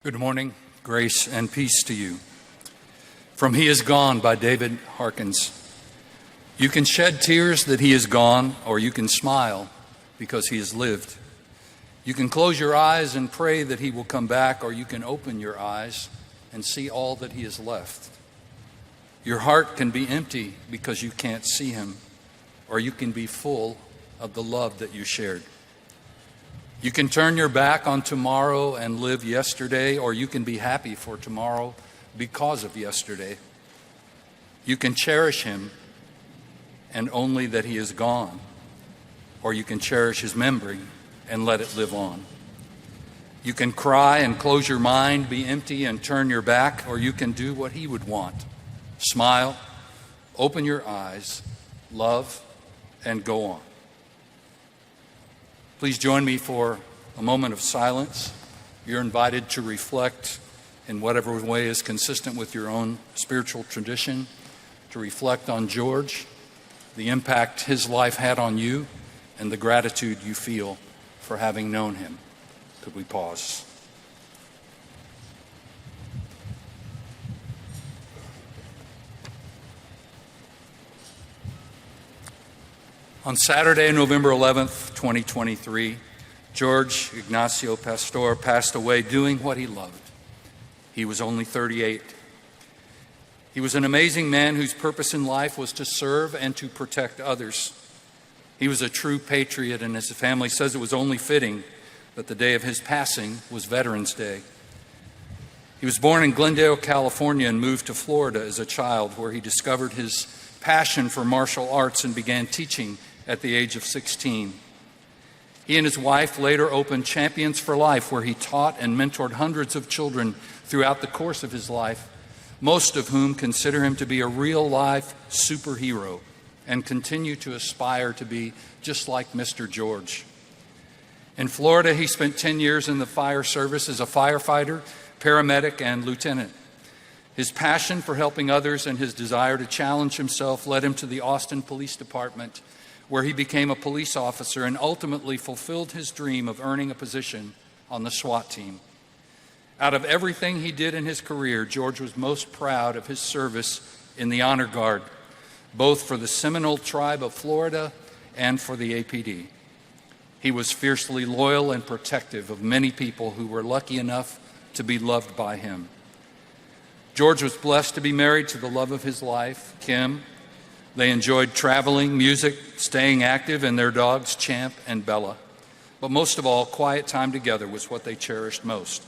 Good morning, grace and peace to you. From He Is Gone by David Harkins. You can shed tears that He is gone, or you can smile because He has lived. You can close your eyes and pray that He will come back, or you can open your eyes and see all that He has left. Your heart can be empty because you can't see Him, or you can be full of the love that you shared. You can turn your back on tomorrow and live yesterday, or you can be happy for tomorrow because of yesterday. You can cherish Him and only that He is gone, or you can cherish His memory and let it live on. You can cry and close your mind, be empty and turn your back, or you can do what He would want. Smile, open your eyes, love, and go on. Please join me for a moment of silence. You're invited to reflect in whatever way is consistent with your own spiritual tradition, to reflect on George, the impact his life had on you, and the gratitude you feel for having known him. Could we pause? On Saturday, November 11th, 2023, Jorge Ignacio Pastore passed away doing what he loved. He was only 38. He was an amazing man whose purpose in life was to serve and to protect others. He was a true patriot, and his family says it was only fitting that the day of his passing was Veterans Day. He was born in Glendale, California, and moved to Florida as a child, where he discovered his passion for martial arts and began teaching at the age of 16. He and his wife later opened Champions for Life, where he taught and mentored hundreds of children throughout the course of his life, most of whom consider him to be a real-life superhero and continue to aspire to be just like Mr. George. In Florida, he spent 10 years in the fire service as a firefighter, paramedic, and lieutenant. His passion for helping others and his desire to challenge himself led him to the Austin Police Department, where he became a police officer and ultimately fulfilled his dream of earning a position on the SWAT team. Out of everything he did in his career, George was most proud of his service in the Honor Guard, both for the Seminole Tribe of Florida and for the APD. He was fiercely loyal and protective of many people who were lucky enough to be loved by him. George was blessed to be married to the love of his life, Kim. They enjoyed traveling, music, staying active, and their dogs, Champ and Bella. But most of all, quiet time together was what they cherished most.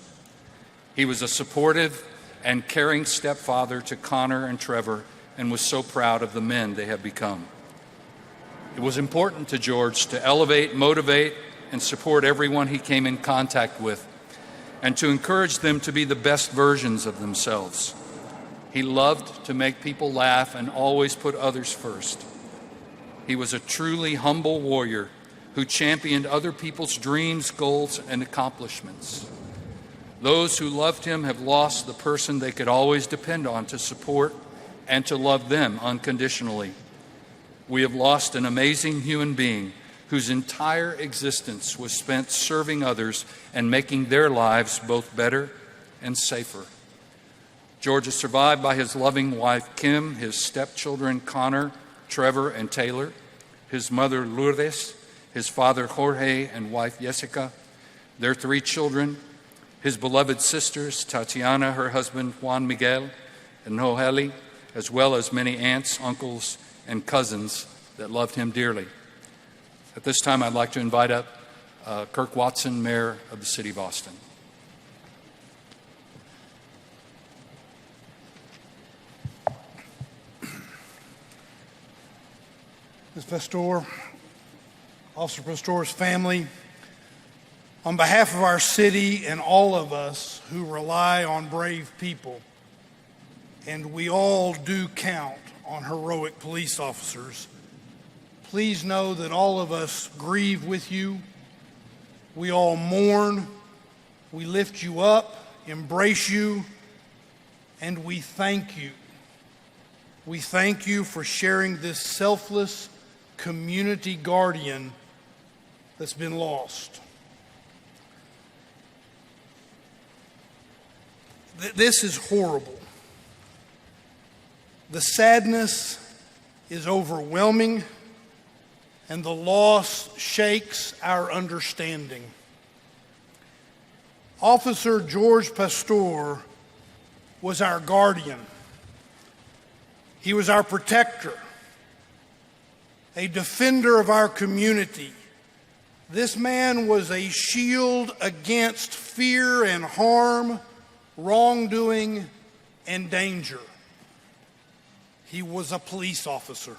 He was a supportive and caring stepfather to Connor and Trevor, and was so proud of the men they have become. It was important to George to elevate, motivate, and support everyone he came in contact with, and to encourage them to be the best versions of themselves. He loved to make people laugh and always put others first. He was a truly humble warrior who championed other people's dreams, goals, and accomplishments. Those who loved him have lost the person they could always depend on to support and to love them unconditionally. We have lost an amazing human being whose entire existence was spent serving others and making their lives both better and safer. George is survived by his loving wife, Kim, his stepchildren, Connor, Trevor, and Taylor, his mother, Lourdes, his father, Jorge, and wife, Jessica, their 3 children, his beloved sisters, Tatiana, her husband, Juan Miguel, and Noheli, as well as many aunts, uncles, and cousins that loved him dearly. At this time, I'd like to invite up Kirk Watson, Mayor of the City of Austin. Ms. Pastore, Officer Pastore's family, on behalf of our city and all of us who rely on brave people, and we all do count on heroic police officers, please know that all of us grieve with you. We all mourn, we lift you up, embrace you, and we thank you. We thank you for sharing this selfless community guardian that's been lost. This is horrible. The sadness is overwhelming, and the loss shakes our understanding. Officer Jorge Pastore was our guardian. He was our protector, a defender of our community. This man was a shield against fear and harm, wrongdoing, and danger. He was a police officer,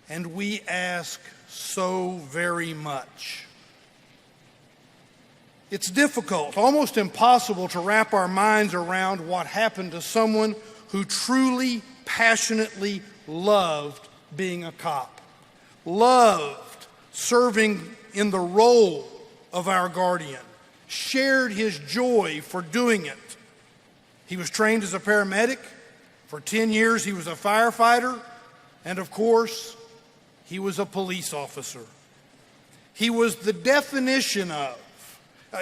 and we ask so very much. It's difficult, almost impossible, to wrap our minds around what happened to someone who truly, passionately loved being a cop, loved serving in the role of our guardian, shared his joy for doing it. He was trained as a paramedic. For 10 years, he was a firefighter. And of course, he was a police officer. He was the definition of,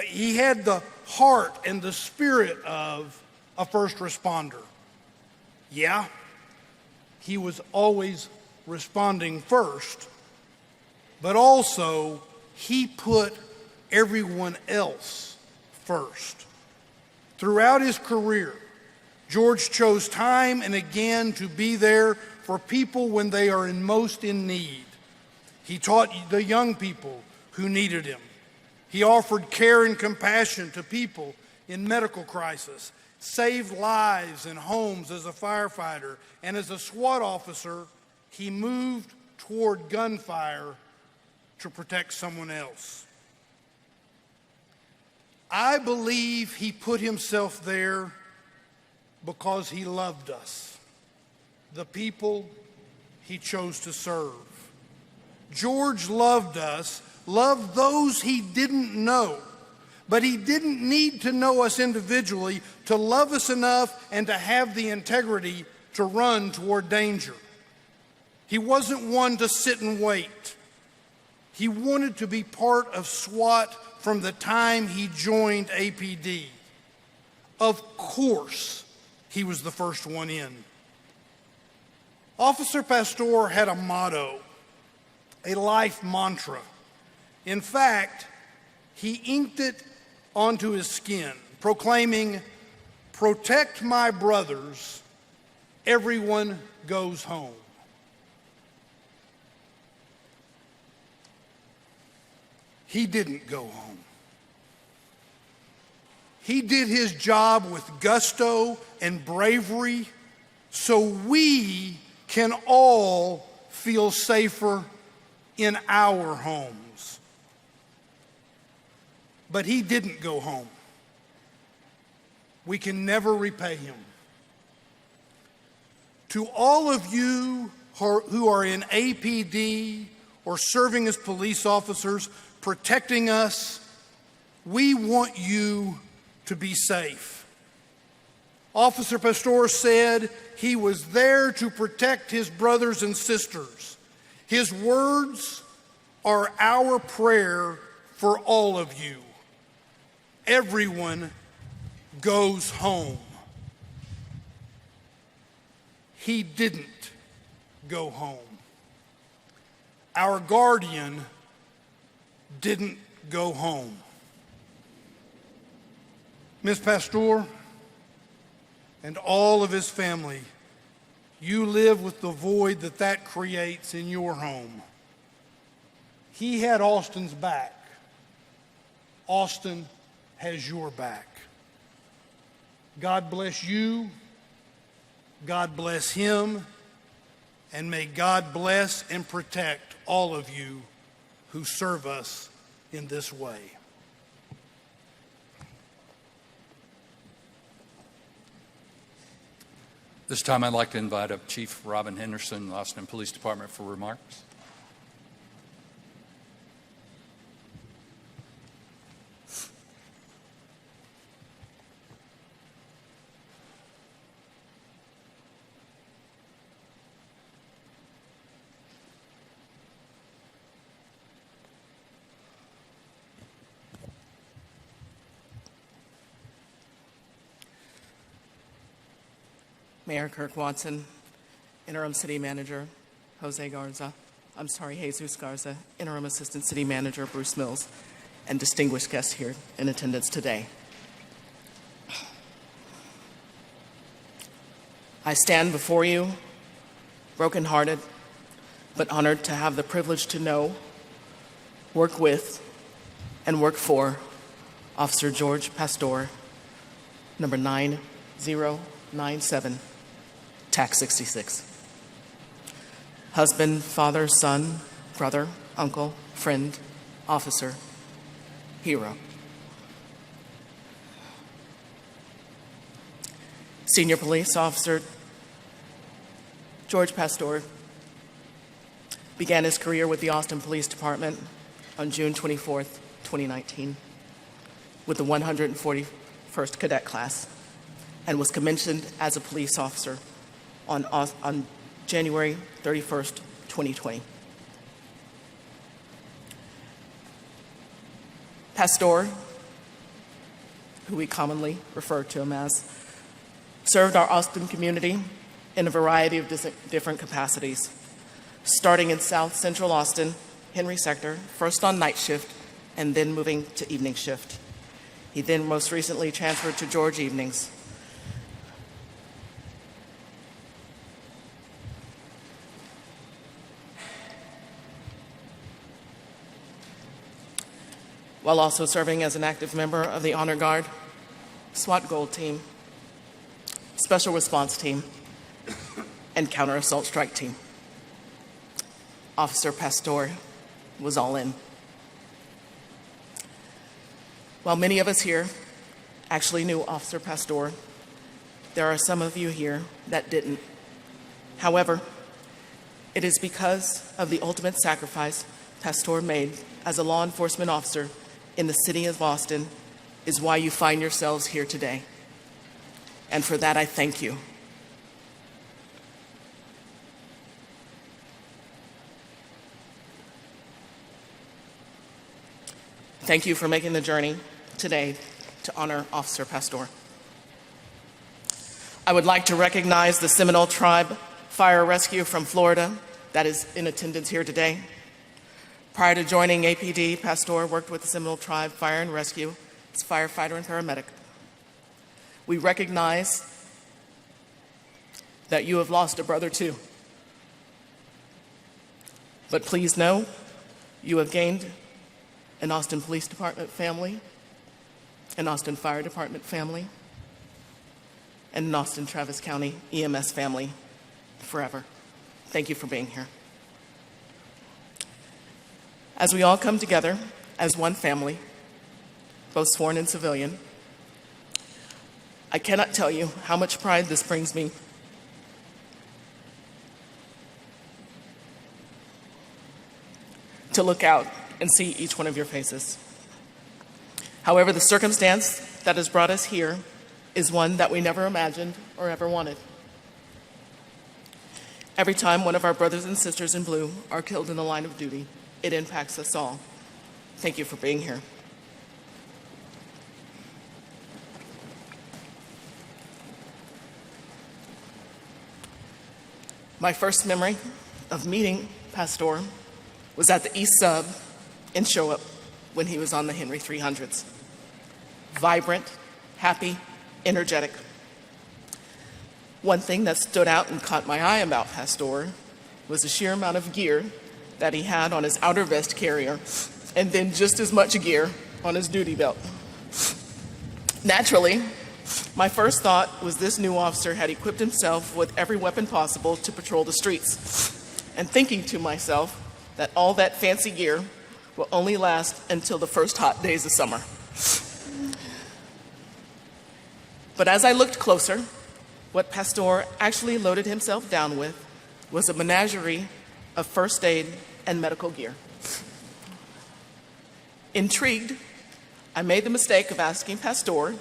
he had the heart and the spirit of a first responder. Yeah, he was always responding first, but also he put everyone else first. Throughout his career, George chose time and again to be there for people when they are most in need. He taught the young people who needed him. He offered care and compassion to people in medical crisis, saved lives and homes as a firefighter, and as a SWAT officer, he moved toward gunfire to protect someone else. I believe he put himself there because he loved us, the people he chose to serve. George loved us, loved those he didn't know, but he didn't need to know us individually to love us enough and to have the integrity to run toward danger. He wasn't one to sit and wait. He wanted to be part of SWAT from the time he joined APD. Of course, he was the first one in. Officer Pastore had a motto, a life mantra. In fact, he inked it onto his skin, proclaiming, "Protect my brothers, everyone goes home." He didn't go home. He did his job with gusto and bravery so we can all feel safer in our homes. But he didn't go home. We can never repay him. To all of you who are in APD or serving as police officers, protecting us, we want you to be safe. Officer Pastore said he was there to protect his brothers and sisters. His words are our prayer for all of you. Everyone goes home. He didn't go home. Our guardian didn't go home. Ms. Pastore and all of his family, you live with the void that creates in your home. He had Austin's back. Austin has your back. God bless you. God bless him. And may God bless and protect all of you who serve us in this way. This time I'd like to invite up Chief Robin Henderson, Austin Police Department, for remarks. Mayor Kirk Watson, Interim City Manager Jesus Garza, Interim Assistant City Manager Bruce Mills, and distinguished guests here in attendance today. I stand before you, brokenhearted, but honored to have the privilege to know, work with, and work for Officer Jorge Pastore, number 9097, TAC 66. Husband, father, son, brother, uncle, friend, officer, hero. Senior Police Officer Jorge Pastore began his career with the Austin Police Department on June 24th, 2019, with the 141st Cadet Class, and was commissioned as a police officer on January 31st, 2020. Pastore, who we commonly refer to him as, served our Austin community in a variety of different capacities, starting in South Central Austin, Henry Sector, first on night shift, and then moving to evening shift. He then most recently transferred to George evenings. While also serving as an active member of the Honor Guard, SWAT Gold Team, Special Response Team, and Counter Assault Strike Team. Officer Pastore was all in. While many of us here actually knew Officer Pastore, there are some of you here that didn't. However, it is because of the ultimate sacrifice Pastore made as a law enforcement officer in the city of Austin is why you find yourselves here today. And for that, I thank you. Thank you for making the journey today to honor Officer Pastore. I would like to recognize the Seminole Tribe Fire Rescue from Florida that is in attendance here today. Prior to joining APD, Pastore worked with the Seminole Tribe Fire and Rescue as firefighter and paramedic. We recognize that you have lost a brother too. But please know you have gained an Austin Police Department family, an Austin Fire Department family, and an Austin Travis County EMS family forever. Thank you for being here. As we all come together as one family, both sworn and civilian, I cannot tell you how much pride this brings me to look out and see each one of your faces. However, the circumstance that has brought us here is one that we never imagined or ever wanted. Every time one of our brothers and sisters in blue are killed in the line of duty, it impacts us all. Thank you for being here. My first memory of meeting Pastore was at the East Sub in Show Up when he was on the Henry 300s. Vibrant, happy, energetic. One thing that stood out and caught my eye about Pastore was the sheer amount of gear that he had on his outer vest carrier, and then just as much gear on his duty belt. Naturally, my first thought was this new officer had equipped himself with every weapon possible to patrol the streets, and thinking to myself that all that fancy gear will only last until the first hot days of summer. But as I looked closer, what Pastore actually loaded himself down with was a menagerie of first aid and medical gear. Intrigued, I made the mistake of asking Pastore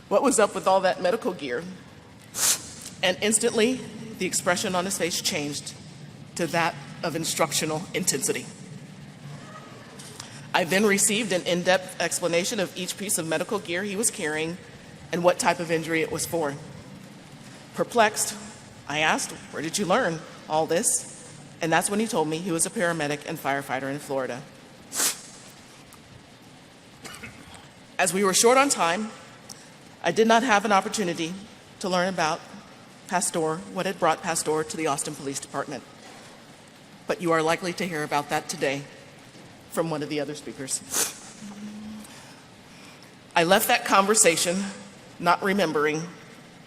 what was up with all that medical gear, and instantly the expression on his face changed to that of instructional intensity. I then received an in-depth explanation of each piece of medical gear he was carrying and what type of injury it was for. Perplexed, I asked, "Where did you learn all this?" And that's when he told me he was a paramedic and firefighter in Florida. As we were short on time, I did not have an opportunity to learn about Pastore, what had brought Pastore to the Austin Police Department. But you are likely to hear about that today from one of the other speakers. I left that conversation not remembering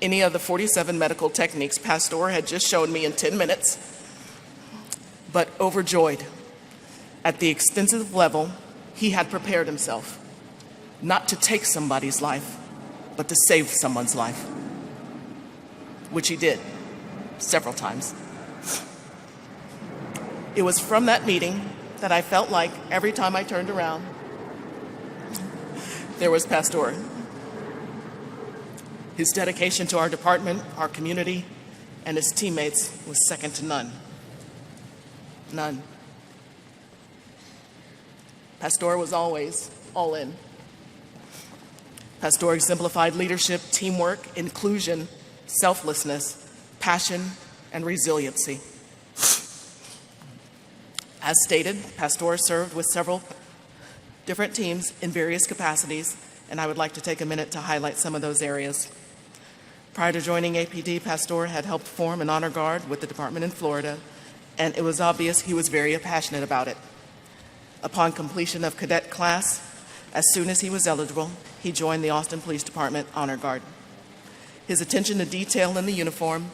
any of the 47 medical techniques Pastore had just shown me in 10 minutes, but overjoyed at the extensive level he had prepared himself, not to take somebody's life, but to save someone's life, which he did several times. It was from that meeting that I felt like every time I turned around, there was Pastore. His dedication to our department, our community, and his teammates was second to none. None. Pastore was always all in. Pastore exemplified leadership, teamwork, inclusion, selflessness, passion, and resiliency. As stated, Pastore served with several different teams in various capacities, and I would like to take a minute to highlight some of those areas. Prior to joining APD, Pastore had helped form an honor guard with the department in Florida, and it was obvious he was very passionate about it. Upon completion of cadet class, as soon as he was eligible, he joined the Austin Police Department Honor Guard. His attention to detail in the uniform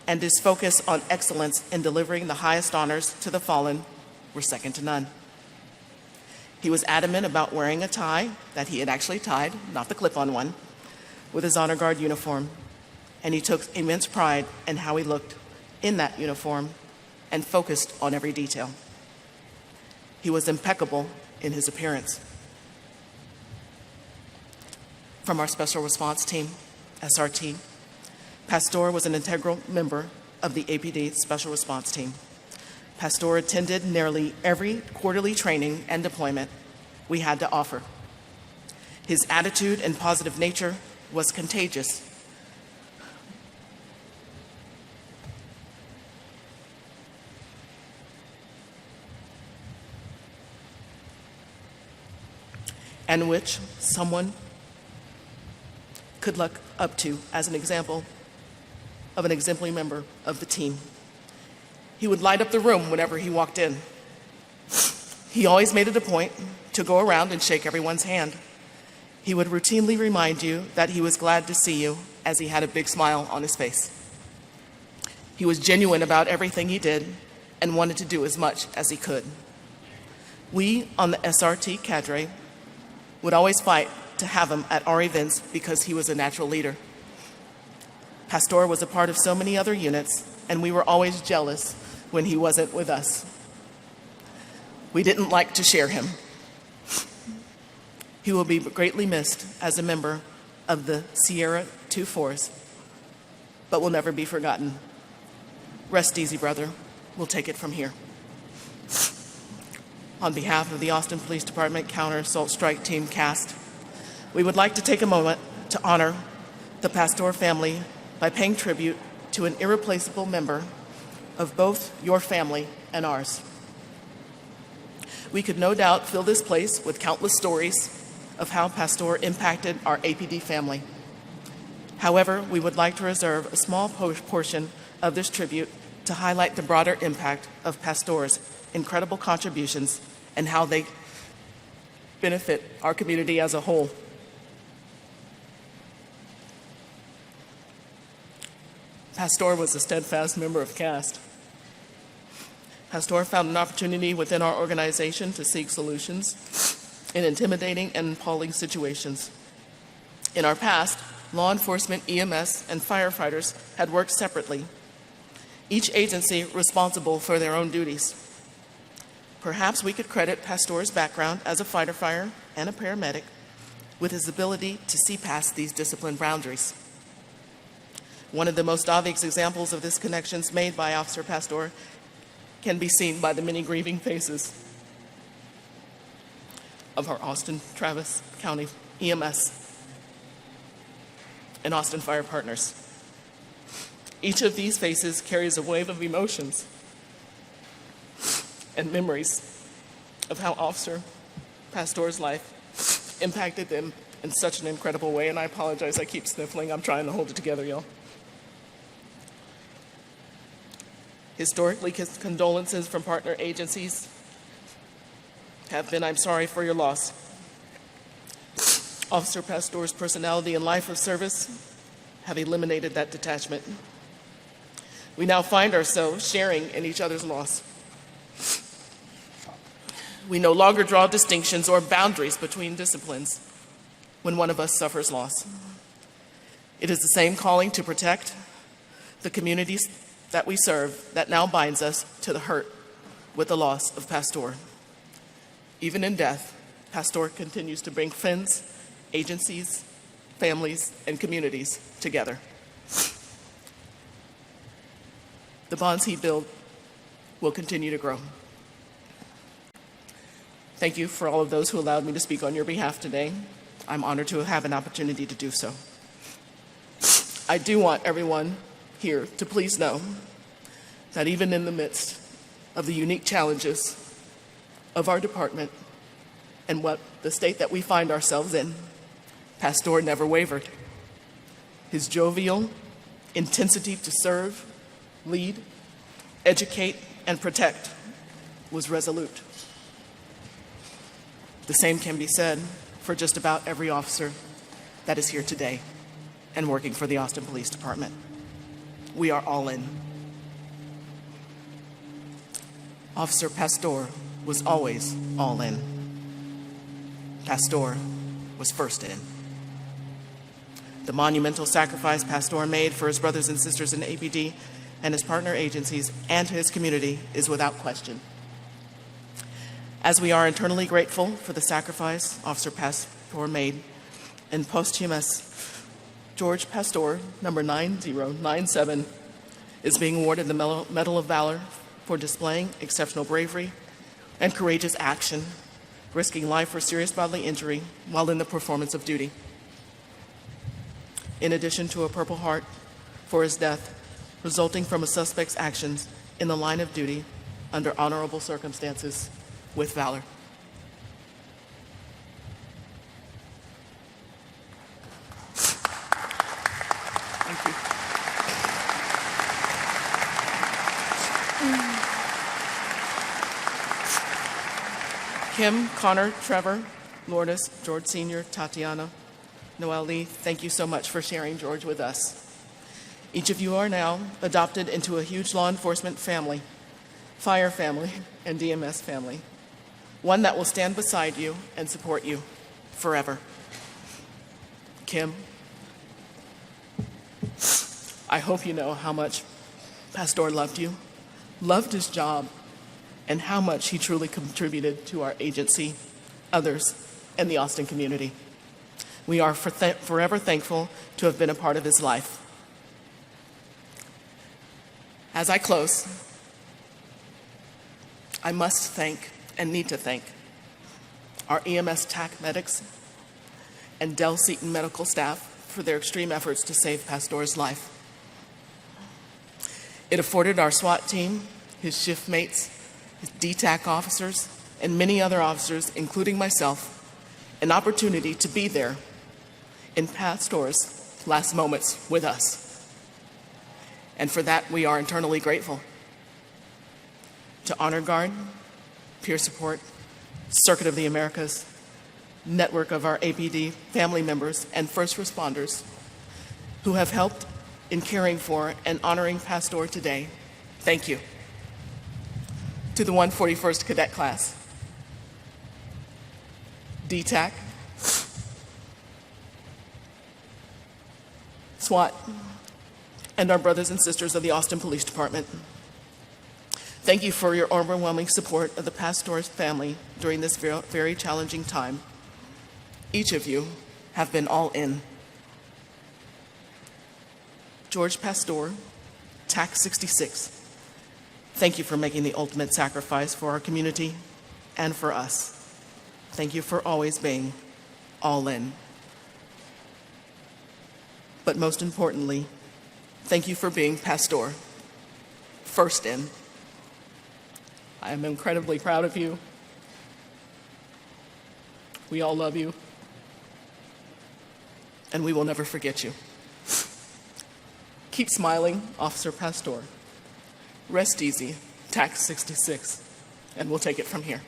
and his focus on excellence in delivering the highest honors to the fallen were second to none. He was adamant about wearing a tie that he had actually tied, not the clip-on one, with his honor guard uniform, and he took immense pride in how he looked in that uniform and focused on every detail. He was impeccable in his appearance. From our Special Response Team, SRT, Pastore was an integral member of the APD Special Response Team. Pastore attended nearly every quarterly training and deployment we had to offer. His attitude and positive nature was contagious. And which someone could look up to as an example of an exemplary member of the team. He would light up the room whenever he walked in. He always made it a point to go around and shake everyone's hand. He would routinely remind you that he was glad to see you as he had a big smile on his face. He was genuine about everything he did and wanted to do as much as he could. We on the SRT cadre would always fight to have him at our events because he was a natural leader. Pastore was a part of so many other units, and we were always jealous when he wasn't with us. We didn't like to share him. He will be greatly missed as a member of the Sierra 2 Force, but will never be forgotten. Rest easy, brother. We'll take it from here. On behalf of the Austin Police Department Counter Assault Strike Team cast, we would like to take a moment to honor the Pastore family by paying tribute to an irreplaceable member of both your family and ours. We could no doubt fill this place with countless stories of how Pastore impacted our APD family. However, we would like to reserve a small portion of this tribute to highlight the broader impact of Pastore's incredible contributions and how they benefit our community as a whole. Pastore was a steadfast member of CAST. Pastore found an opportunity within our organization to seek solutions in intimidating and appalling situations. In our past, law enforcement, EMS, and firefighters had worked separately, each agency responsible for their own duties. Perhaps we could credit Pastore's background as a fighter fire and a paramedic with his ability to see past these discipline boundaries. One of the most obvious examples of this connections made by Officer Pastore can be seen by the many grieving faces of our Austin Travis County EMS and Austin Fire Partners. Each of these faces carries a wave of emotions and memories of how Officer Pastore's life impacted them in such an incredible way. And I apologize, I keep sniffling. I'm trying to hold it together, y'all. Historically, condolences from partner agencies have been, I'm sorry for your loss. Officer Pastore's personality and life of service have eliminated that detachment. We now find ourselves sharing in each other's loss. We no longer draw distinctions or boundaries between disciplines when one of us suffers loss. It is the same calling to protect the communities that we serve that now binds us to the hurt with the loss of Pastore. Even in death, Pastore continues to bring friends, agencies, families, and communities together. The bonds he built will continue to grow. Thank you for all of those who allowed me to speak on your behalf today. I'm honored to have an opportunity to do so. I do want everyone here to please know that even in the midst of the unique challenges of our department and what the state that we find ourselves in, Pastore never wavered. His jovial intensity to serve, lead, educate, and protect was resolute. The same can be said for just about every officer that is here today and working for the Austin Police Department. We are all in. Officer Pastore was always all in. Pastore was first in. The monumental sacrifice Pastore made for his brothers and sisters in APD and his partner agencies and his community is without question. As we are eternally grateful for the sacrifice Officer Pastore made, in posthumous Jorge Pastore, number 9097, is being awarded the Medal of Valor for displaying exceptional bravery and courageous action, risking life or serious bodily injury while in the performance of duty. In addition to a Purple Heart for his death, resulting from a suspect's actions in the line of duty under honorable circumstances with valor. Thank you. Kim, Connor, Trevor, Lourdes, George Sr., Tatiana, Noelle Lee, thank you so much for sharing George with us. Each of you are now adopted into a huge law enforcement family, fire family, and DMS family, one that will stand beside you and support you forever. Kim, I hope you know how much Pastore loved you, loved his job, and how much he truly contributed to our agency, others, and the Austin community. We are forever thankful to have been a part of his life. As I close, I must thank and need to thank our EMS TAC medics and Del Seton medical staff for their extreme efforts to save Pastore's life. It afforded our SWAT team, his shift mates, his DTAC officers, and many other officers, including myself, an opportunity to be there in Pastore's last moments with us. And for that, we are eternally grateful. To Honor Guard, Peer Support, Circuit of the Americas, network of our APD family members and first responders who have helped in caring for and honoring Pastore today, thank you. To the 141st Cadet Class, DTAC, SWAT, and our brothers and sisters of the Austin Police Department. Thank you for your overwhelming support of the Pastore family during this very challenging time. Each of you have been all in. Jorge Pastore, TAC 66, thank you for making the ultimate sacrifice for our community and for us. Thank you for always being all in. But most importantly, Thank you for being Pastore, first in. I am incredibly proud of you. We all love you, and we will never forget you. Keep smiling, Officer Pastore. Rest easy, TAC 66, and we'll take it from here.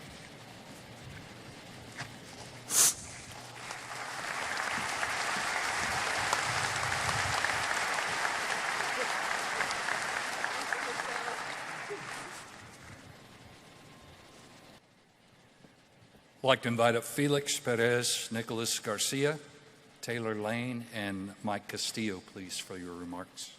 I'd like to invite up Felix Perez, Nicholas Garcia, Taylor Lane, and Mike Castillo, please, for your remarks.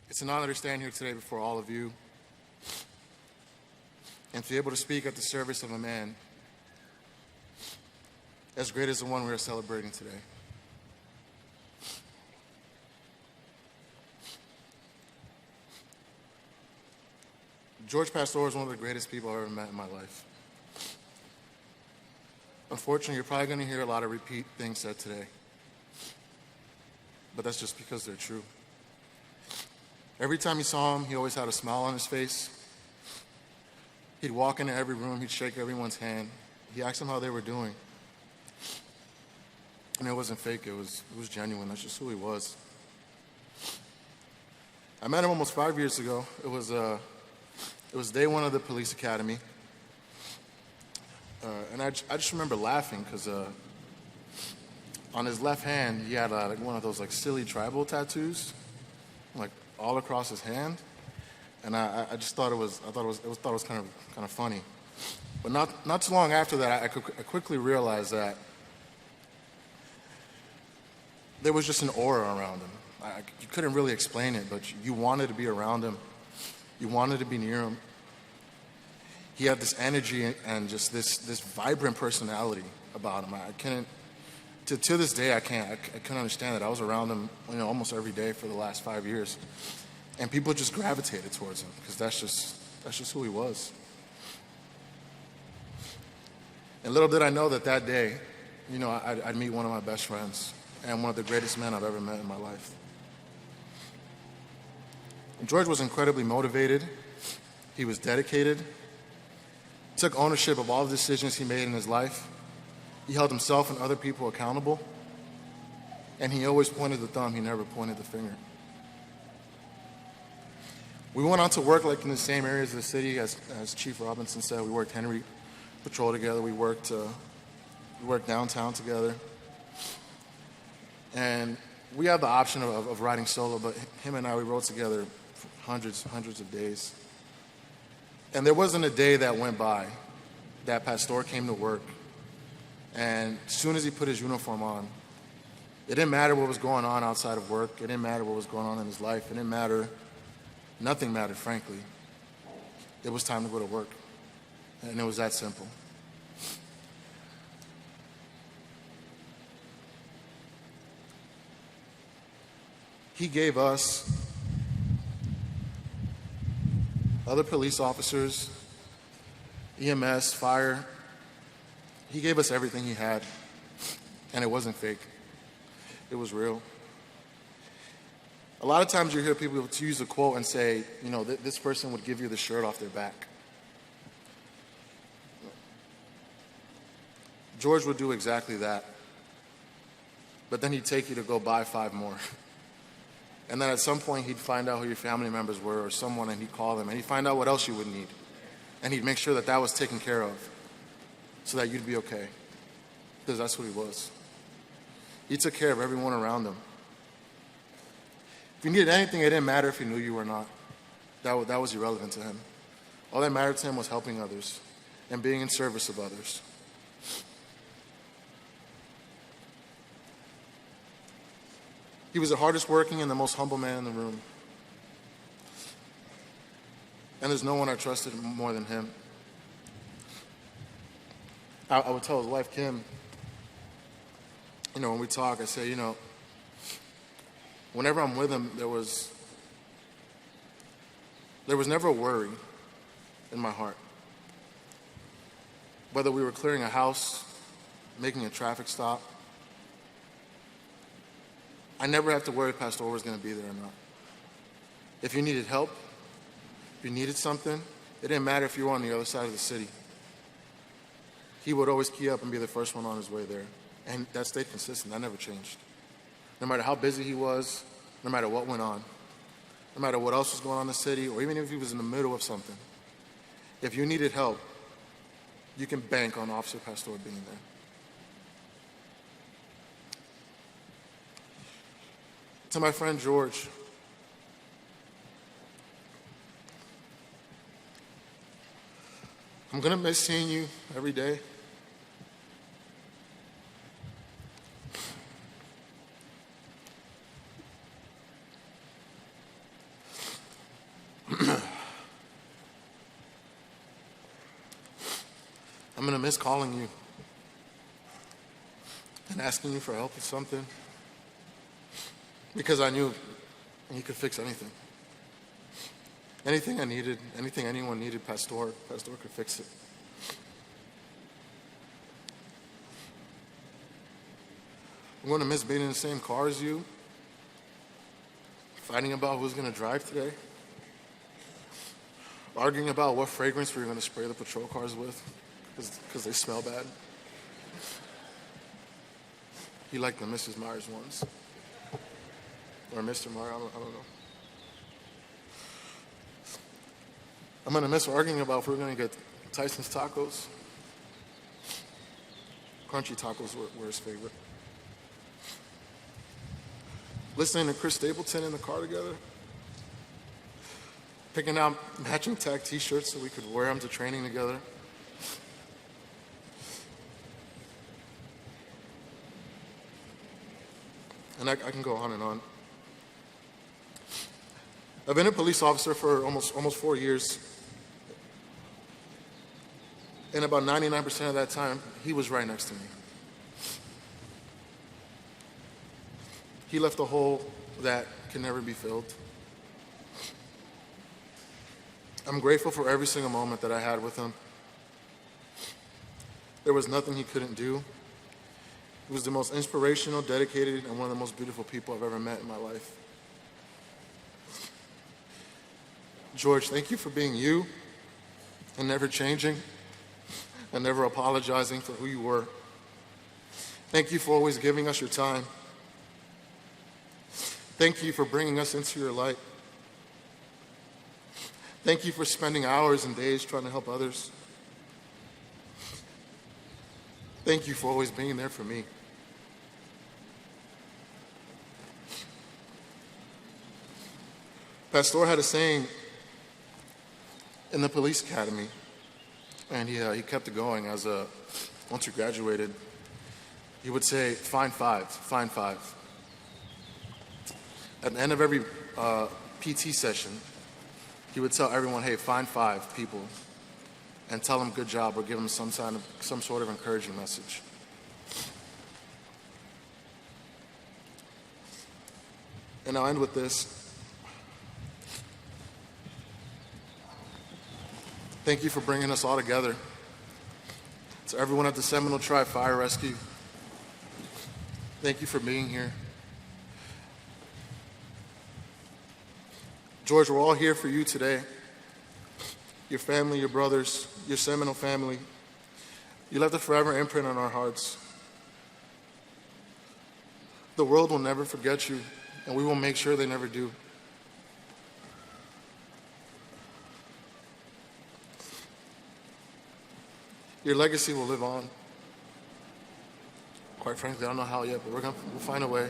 It's an honor to stand here today before all of you and to be able to speak at the service of a man as great as the one we are celebrating today. Jorge Pastore is one of the greatest people I've ever met in my life. Unfortunately, you're probably going to hear a lot of repeat things said today, but that's just because they're true. Every time you saw him, he always had a smile on his face. He'd walk into every room, he'd shake everyone's hand. He asked them how they were doing. And it wasn't fake, it was genuine. That's just who he was. I met him almost 5 years ago. It was day one of the police academy. And I just remember laughing because on his left hand, he had like one of those like silly tribal tattoos, like all across his hand. And I just thought it was kind of funny. But not too long after that, I quickly realized that there was just an aura around him. You couldn't really explain it, but you wanted to be around him. You wanted to be near him. He had this energy and just this vibrant personality about him. I couldn't, to this day, I couldn't understand it. I was around him, almost every day for the last 5 years, and people just gravitated towards him because that's just who he was. And little did I know that day, I'd meet one of my best friends and one of the greatest men I've ever met in my life. And George was incredibly motivated. He was dedicated. Took ownership of all the decisions he made in his life. He held himself and other people accountable. And he always pointed the thumb, he never pointed the finger. We went on to work like in the same areas of the city, as Chief Robinson said. We worked Henry Patrol together. We worked downtown together. And we had the option of riding solo, but him and I, we rode together for hundreds of days. And there wasn't a day that went by that Pastore came to work, and as soon as he put his uniform on, it didn't matter what was going on outside of work. It didn't matter what was going on in his life. It didn't matter. Nothing mattered, frankly. It was time to go to work, and it was that simple. He gave us, other police officers, EMS, fire, he gave us everything he had, and it wasn't fake. It was real. A lot of times you hear people use a quote and say, this person would give you the shirt off their back. George would do exactly that, but then he'd take you to go buy 5 more. And then at some point, he'd find out who your family members were or someone, and he'd call them, and he'd find out what else you would need. And he'd make sure that was taken care of. so that you'd be okay, because that's what he was. He took care of everyone around him. If you needed anything, it didn't matter if he knew you or not. That was irrelevant to him. All that mattered to him was helping others and being in service of others. He was the hardest working and the most humble man in the room. And there's no one I trusted more than him. I would tell his wife, Kim, when we talk, I say, whenever I'm with him, there was never a worry in my heart. Whether we were clearing a house, making a traffic stop, I never had to worry if Pastore was going to be there or not. If you needed help, if you needed something, it didn't matter if you were on the other side of the city. He would always key up and be the first one on his way there. And that stayed consistent. That never changed. No matter how busy he was, no matter what went on, no matter what else was going on in the city, or even if he was in the middle of something, if you needed help, you can bank on Officer Pastore being there. To my friend George, I'm going to miss seeing you every day. I'm going to miss calling you and asking you for help with something, because I knew he could fix anything. Anything I needed, anything anyone needed, Pastore could fix it. I'm going to miss being in the same car as you, fighting about who's going to drive today, arguing about what fragrance we were going to spray the patrol cars with because they smell bad. He liked the Mrs. Myers ones. Or Mr. Meyer, I don't know. I'm going to miss arguing about if we're going to get Tyson's tacos. Crunchy tacos were his favorite. Listening to Chris Stapleton in the car together. Picking out matching tag t-shirts so we could wear them to training together. And I can go on and on. I've been a police officer for almost 4 years. And about 99% of that time, he was right next to me. He left a hole that can never be filled. I'm grateful for every single moment that I had with him. There was nothing he couldn't do. He was the most inspirational, dedicated, and one of the most beautiful people I've ever met in my life. George, thank you for being you and never changing and never apologizing for who you were. Thank you for always giving us your time. Thank you for bringing us into your light. Thank you for spending hours and days trying to help others. Thank you for always being there for me. Pastore had a saying in the police academy, and he kept it going once he graduated. He would say, find five. At the end of every PT session, he would tell everyone, hey, find 5 people and tell them good job or give them some sort of encouraging message. And I'll end with this. Thank you for bringing us all together. To everyone at the Seminole Tribe Fire Rescue, thank you for being here. George, we're all here for you today. Your family, your brothers, your Seminole family. You left a forever imprint on our hearts. The world will never forget you, and we will make sure they never do. Your legacy will live on. Quite frankly, I don't know how yet, but we'll find a way.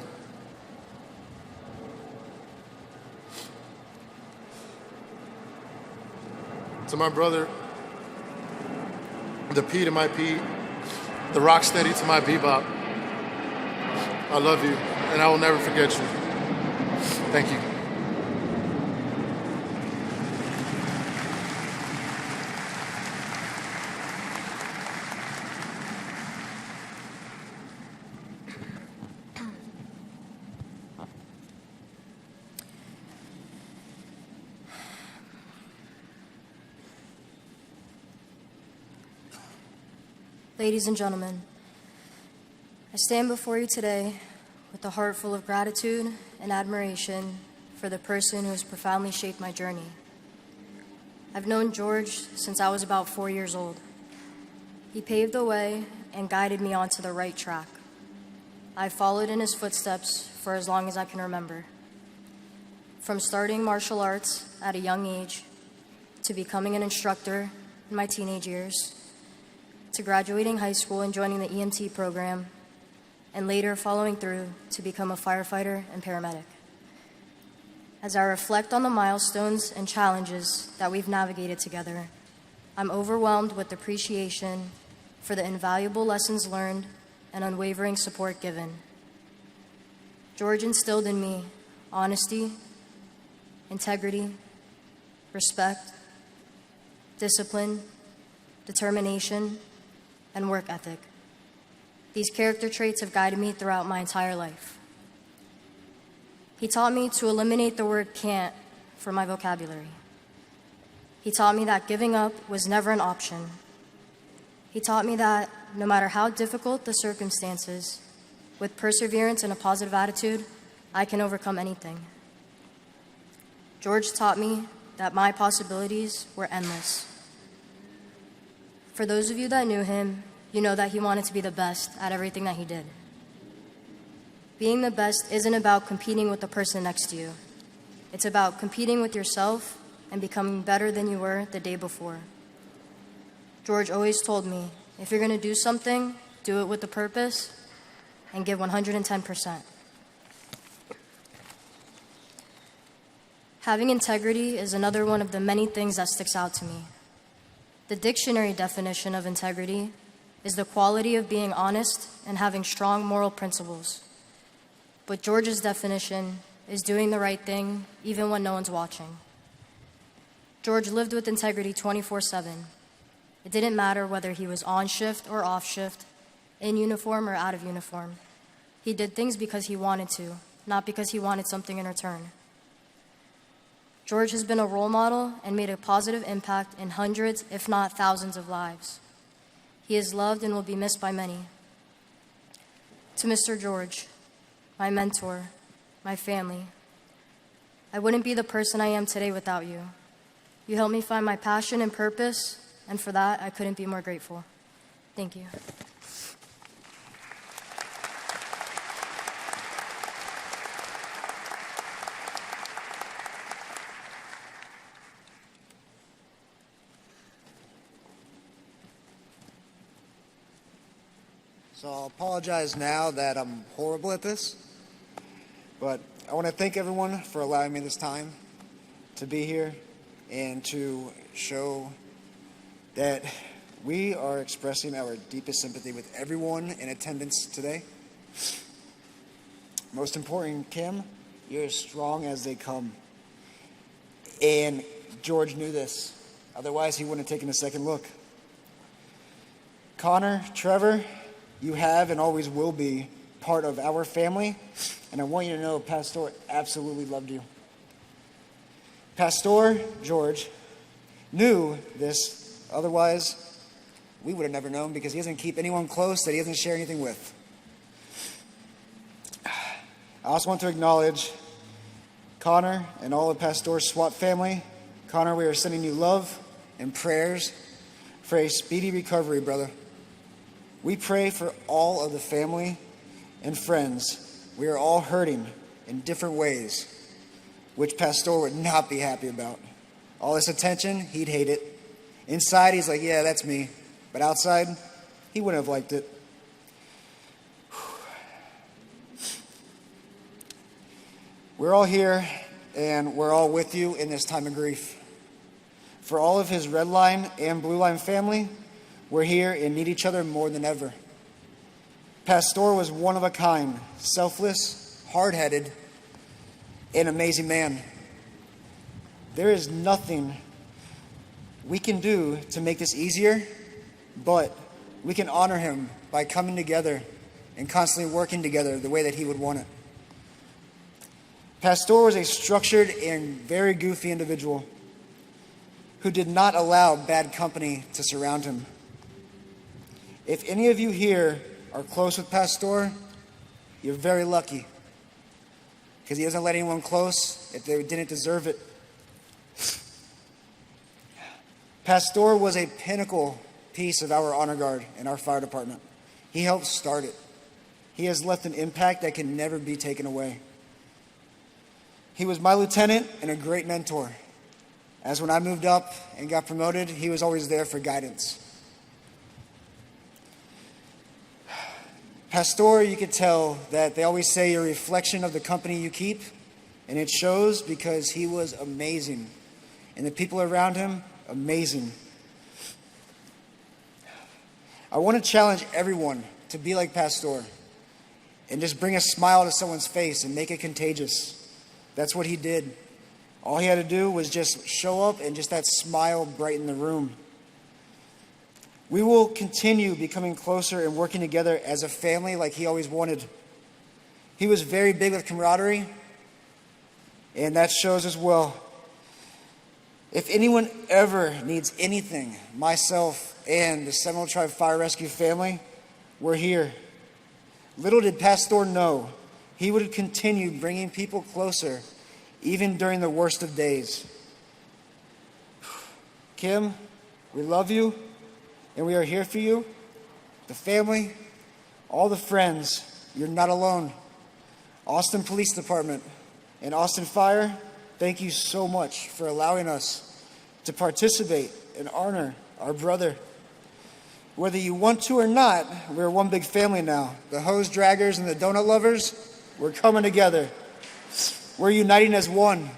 To my brother, the P to my P, the rock steady to my bebop, I love you, and I will never forget you. Thank you. Ladies and gentlemen, I stand before you today with a heart full of gratitude and admiration for the person who has profoundly shaped my journey. I've known George since I was about 4 years old. He paved the way and guided me onto the right track. I've followed in his footsteps for as long as I can remember. From starting martial arts at a young age, to becoming an instructor in my teenage years, to graduating high school and joining the EMT program, and later following through to become a firefighter and paramedic. As I reflect on the milestones and challenges that we've navigated together, I'm overwhelmed with appreciation for the invaluable lessons learned and unwavering support given. George instilled in me honesty, integrity, respect, discipline, determination, and work ethic. These character traits have guided me throughout my entire life. He taught me to eliminate the word can't from my vocabulary. He taught me that giving up was never an option. He taught me that no matter how difficult the circumstances, with perseverance and a positive attitude, I can overcome anything. George taught me that my possibilities were endless. For those of you that knew him, you know that he wanted to be the best at everything that he did. Being the best isn't about competing with the person next to you. It's about competing with yourself and becoming better than you were the day before. George always told me, if you're going to do something, do it with a purpose and give 110%. Having integrity is another one of the many things that sticks out to me. The dictionary definition of integrity is the quality of being honest and having strong moral principles. But George's definition is doing the right thing even when no one's watching. George lived with integrity 24/7. It didn't matter whether he was on shift or off shift, in uniform or out of uniform. He did things because he wanted to, not because he wanted something in return. George has been a role model and made a positive impact in hundreds, if not thousands, of lives. He is loved and will be missed by many. To Mr. George, my mentor, my family, I wouldn't be the person I am today without you. You helped me find my passion and purpose, and for that, I couldn't be more grateful. Thank you. So I'll apologize now that I'm horrible at this, but I want to thank everyone for allowing me this time to be here and to show that we are expressing our deepest sympathy with everyone in attendance today. Most important, Kim, you're as strong as they come. And George knew this. Otherwise, he wouldn't have taken a second look. Connor, Trevor, you have and always will be part of our family, and I want you to know Pastore absolutely loved you. Pastore, George, knew this, otherwise we would have never known because he doesn't keep anyone close that he doesn't share anything with. I also want to acknowledge Connor and all of Pastore's SWAT family. Connor, we are sending you love and prayers for a speedy recovery, brother. We pray for all of the family and friends. We are all hurting in different ways, which Pastore would not be happy about. All this attention, he'd hate it. Inside, he's like, yeah, that's me. but outside, he wouldn't have liked it. We're all here, and we're all with you in this time of grief. For all of his Red Line and Blue Line family, we're here and need each other more than ever. Pastore was one of a kind, selfless, hard-headed, and amazing man. There is nothing we can do to make this easier, but we can honor him by coming together and constantly working together the way that he would want it. Pastore was a structured and very goofy individual who did not allow bad company to surround him. If any of you here are close with Pastore, you're very lucky, because he doesn't let anyone close if they didn't deserve it. Pastore was a pinnacle piece of our honor guard and our fire department. He helped start it. He has left an impact that can never be taken away. He was my lieutenant and a great mentor. As when I moved up and got promoted, he was always there for guidance. Pastore, you could tell that they always say you're a reflection of the company you keep, and it shows because he was amazing. And the people around him, amazing. I want to challenge everyone to be like Pastore and just bring a smile to someone's face and make it contagious. That's what he did. All he had to do was just show up and just that smile brighten the room. We will continue becoming closer and working together as a family like he always wanted. He was very big with camaraderie, and that shows as well. If anyone ever needs anything, myself and the Seminole Tribe Fire Rescue family, we're here. Little did Pastore know, he would continue bringing people closer, even during the worst of days. Kim, we love you, and we are here for you. The family, all the friends, you're not alone. Austin Police Department and Austin Fire, thank you so much for allowing us to participate and honor our brother. Whether you want to or not, we're one big family now. The hose draggers and the donut lovers, we're coming together. We're uniting as one.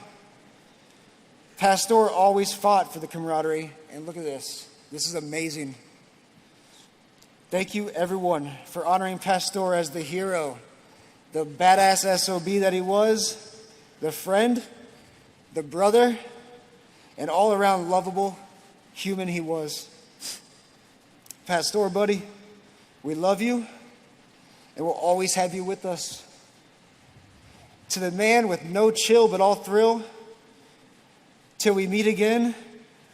Pastore always fought for the camaraderie, and look at this. This is amazing. Thank you, everyone, for honoring Pastore as the hero, the badass SOB that he was, the friend, the brother, and all-around lovable human he was. Pastore, buddy, we love you, and we'll always have you with us. To the man with no chill but all thrill, till we meet again,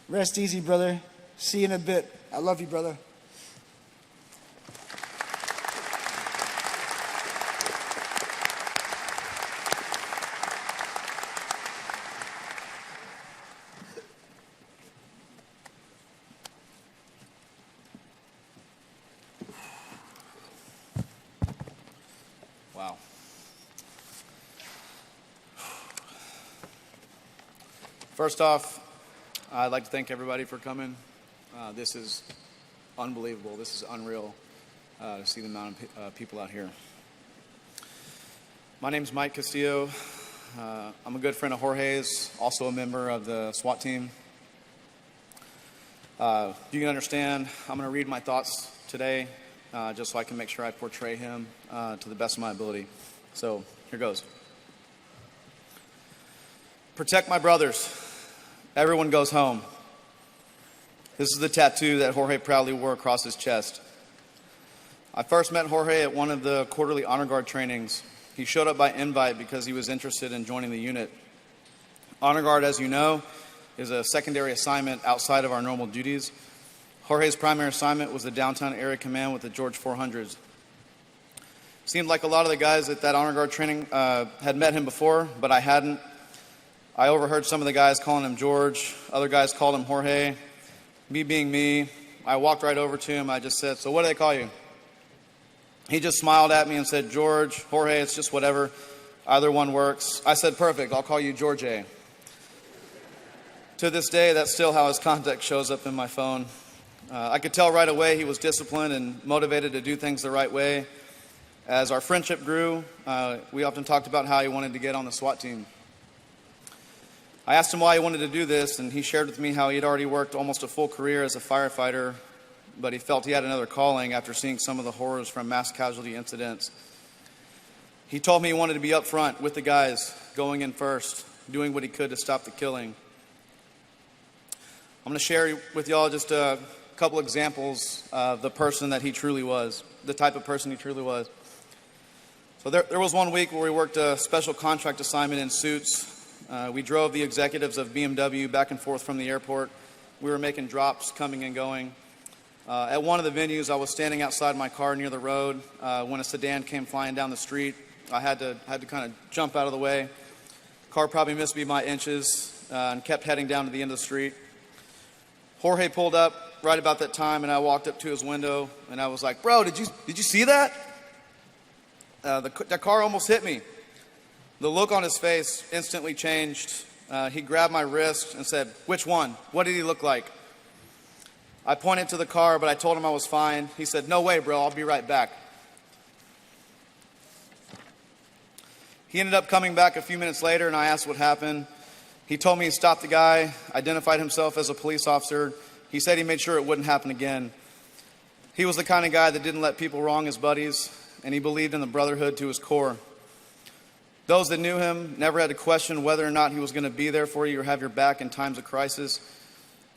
rest easy, brother. See you in a bit. I love you, brother. Wow. First off, I'd like to thank everybody for coming. This is unbelievable. This is unreal to see the amount of people out here. My name's Mike Castillo. I'm a good friend of Jorge's, also a member of the SWAT team. You can understand, I'm going to read my thoughts today just so I can make sure I portray him to the best of my ability. So here goes. Protect my brothers. Everyone goes home. This is the tattoo that Jorge proudly wore across his chest. I first met Jorge at one of the quarterly honor guard trainings. He showed up by invite because he was interested in joining the unit. Honor guard, as you know, is a secondary assignment outside of our normal duties. Jorge's primary assignment was the downtown area command with the George 400s. Seemed like a lot of the guys at that honor guard training had met him before, but I hadn't. I overheard some of the guys calling him George. Other guys called him Jorge. Me being me, I walked right over to him. I just said, "So what do they call you?" He just smiled at me and said, "George, Jorge, it's just whatever. Either one works." I said, "Perfect, I'll call you George A." To this day, that's still how his contact shows up in my phone. I could tell right away he was disciplined and motivated to do things the right way. As our friendship grew, we often talked about how he wanted to get on the SWAT team. I asked him why he wanted to do this, and he shared with me how he had already worked almost a full career as a firefighter, but he felt he had another calling after seeing some of the horrors from mass casualty incidents. He told me he wanted to be up front with the guys, going in first, doing what he could to stop the killing. I'm going to share with y'all just a couple examples of the person that he truly was, the type of person he truly was. So there was one week where we worked a special contract assignment in suits. We drove the executives of BMW back and forth from the airport. We were making drops coming and going. At one of the venues, I was standing outside my car near the road when a sedan came flying down the street. I had to kind of jump out of the way. Car probably missed me by inches and kept heading down to the end of the street. Jorge pulled up right about that time, and I walked up to his window, and I was like, "Bro, did you see that? That car almost hit me." The look on his face instantly changed. He grabbed my wrist and said, "Which one? What did he look like?" I pointed to the car, but I told him I was fine. He said, "No way, bro, I'll be right back." He ended up coming back a few minutes later, and I asked what happened. He told me he stopped the guy, identified himself as a police officer. He said he made sure it wouldn't happen again. He was the kind of guy that didn't let people wrong his buddies, and he believed in the brotherhood to his core. Those that knew him never had to question whether or not he was going to be there for you or have your back in times of crisis.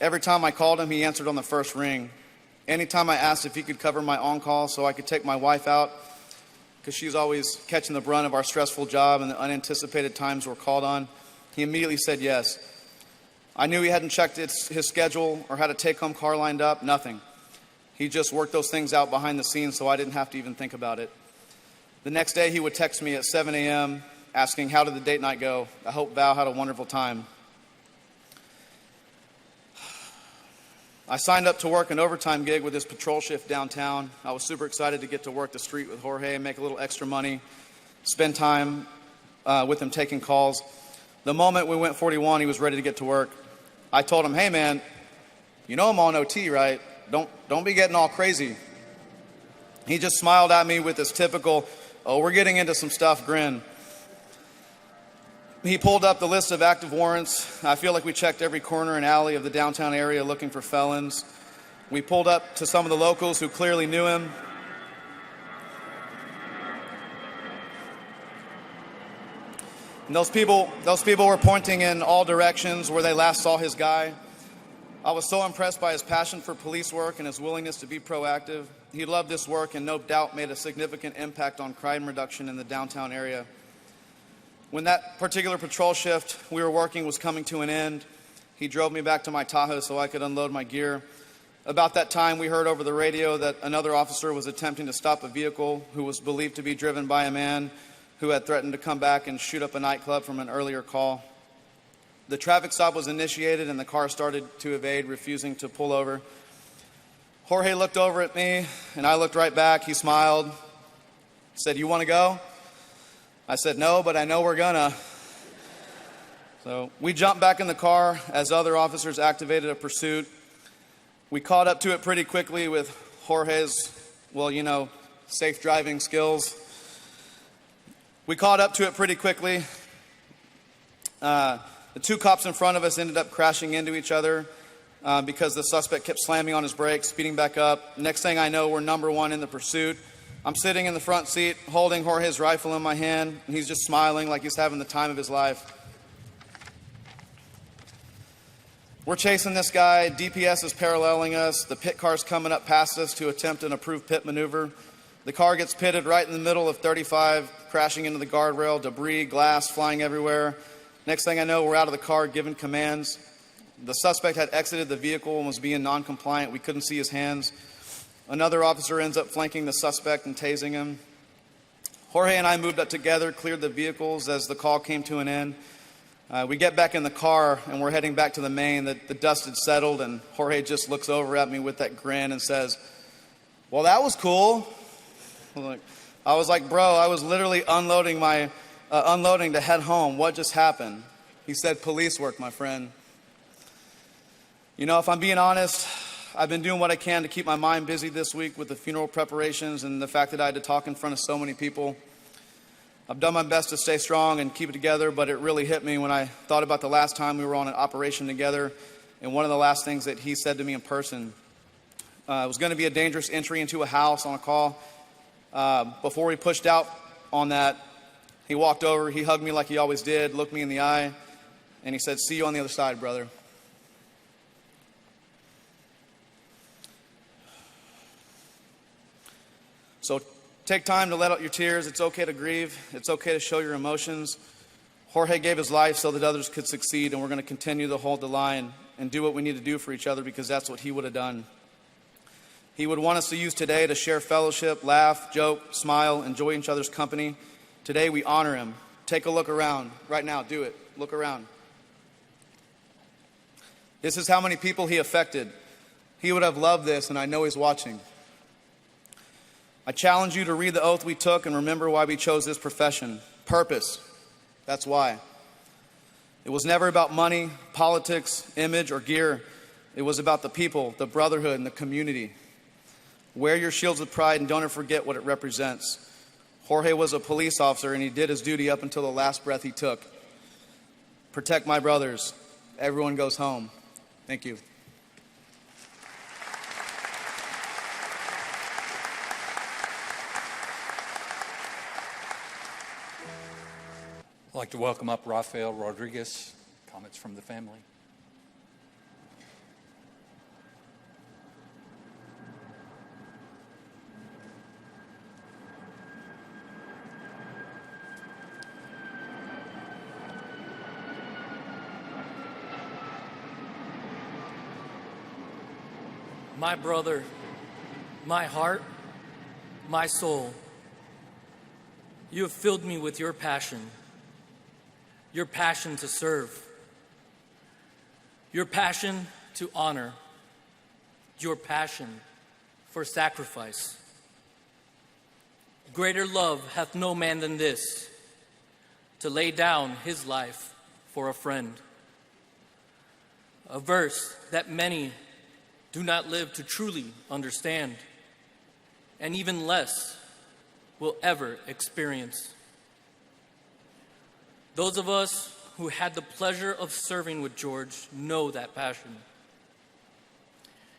Every time I called him, he answered on the first ring. Anytime I asked if he could cover my on-call so I could take my wife out, because she's always catching the brunt of our stressful job and the unanticipated times we're called on, he immediately said yes. I knew he hadn't checked his schedule or had a take-home car lined up, nothing. He just worked those things out behind the scenes so I didn't have to even think about it. The next day he would text me at 7 a.m. asking, "How did the date night go? I hope Val had a wonderful time." I signed up to work an overtime gig with his patrol shift downtown. I was super excited to get to work the street with Jorge and make a little extra money, spend time with him taking calls. The moment we went 41, he was ready to get to work. I told him, "Hey man, you know I'm on OT, right? Don't be getting all crazy." He just smiled at me with his typical, "Oh, we're getting into some stuff" grin. He pulled up the list of active warrants. I feel like we checked every corner and alley of the downtown area looking for felons. We pulled up to some of the locals who clearly knew him. And those people were pointing in all directions where they last saw his guy. I was so impressed by his passion for police work and his willingness to be proactive. He loved this work and no doubt made a significant impact on crime reduction in the downtown area. When that particular patrol shift we were working was coming to an end, he drove me back to my Tahoe so I could unload my gear. About that time, we heard over the radio that another officer was attempting to stop a vehicle who was believed to be driven by a man who had threatened to come back and shoot up a nightclub from an earlier call. The traffic stop was initiated and the car started to evade, refusing to pull over. Jorge looked over at me and I looked right back. He smiled, said, "You want to go?" I said, "No, but I know we're gonna." So we jumped back in the car as other officers activated a pursuit. We caught up to it pretty quickly with Jorge's, safe driving skills. We caught up to it pretty quickly. The two cops in front of us ended up crashing into each other because the suspect kept slamming on his brakes, speeding back up. Next thing I know, we're number one in the pursuit. I'm sitting in the front seat, holding Jorge's rifle in my hand, and he's just smiling like he's having the time of his life. We're chasing this guy. DPS is paralleling us. The pit car's coming up past us to attempt an approved pit maneuver. The car gets pitted right in the middle of 35, crashing into the guardrail, debris, glass flying everywhere. Next thing I know, we're out of the car giving commands. The suspect had exited the vehicle and was being non-compliant. We couldn't see his hands. Another officer ends up flanking the suspect and tasing him. Jorge and I moved up together, cleared the vehicles as the call came to an end. We get back in the car and we're heading back to the main. The dust had settled and Jorge just looks over at me with that grin and says, "Well, that was cool." I was like, "Bro, I was literally unloading to head home. What just happened?" He said, "Police work, my friend." If I'm being honest, I've been doing what I can to keep my mind busy this week with the funeral preparations and the fact that I had to talk in front of so many people. I've done my best to stay strong and keep it together, but it really hit me when I thought about the last time we were on an operation together, and one of the last things that he said to me in person. It was going to be a dangerous entry into a house on a call. Before we pushed out on that, he walked over, he hugged me like he always did, looked me in the eye, and he said, "See you on the other side, brother." So take time to let out your tears. It's okay to grieve. It's okay to show your emotions. Jorge gave his life so that others could succeed, and we're going to continue to hold the line and do what we need to do for each other, because that's what he would have done. He would want us to use today to share fellowship, laugh, joke, smile, enjoy each other's company. Today we honor him. Take a look around. Right now, do it. Look around. This is how many people he affected. He would have loved this, and I know he's watching. I challenge you to read the oath we took and remember why we chose this profession. Purpose. That's why. It was never about money, politics, image, or gear. It was about the people, the brotherhood, and the community. Wear your shields with pride and don't ever forget what it represents. Jorge was a police officer, and he did his duty up until the last breath he took. Protect my brothers. Everyone goes home. Thank you. I'd like to welcome up Rafael Rodriguez. Comments from the family. My brother, my heart, my soul, you have filled me with your passion to serve, your passion to honor, your passion for sacrifice. Greater love hath no man than this, to lay down his life for a friend. A verse that many do not live to truly understand, and even less will ever experience. Those of us who had the pleasure of serving with George know that passion.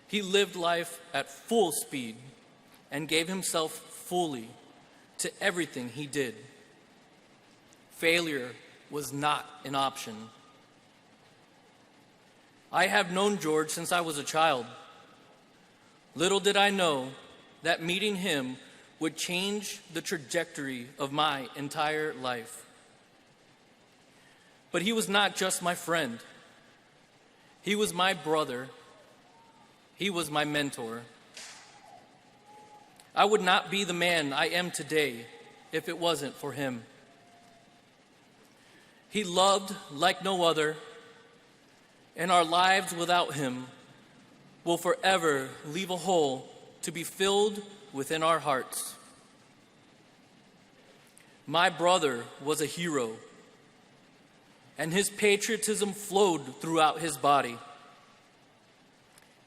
He lived life at full speed and gave himself fully to everything he did. Failure was not an option. I have known George since I was a child. Little did I know that meeting him would change the trajectory of my entire life. But he was not just my friend. He was my brother. He was my mentor. I would not be the man I am today if it wasn't for him. He loved like no other, and our lives without him will forever leave a hole to be filled within our hearts. My brother was a hero, and his patriotism flowed throughout his body.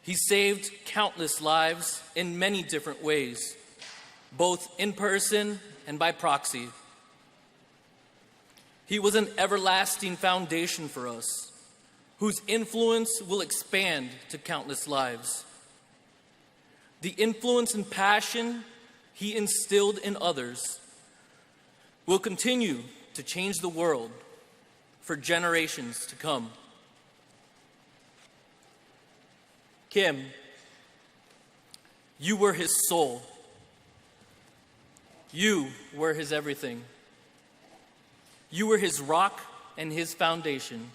He saved countless lives in many different ways, both in person and by proxy. He was an everlasting foundation for us, whose influence will expand to countless lives. The influence and passion he instilled in others will continue to change the world for generations to come. Kim, you were his soul. You were his everything. You were his rock and his foundation.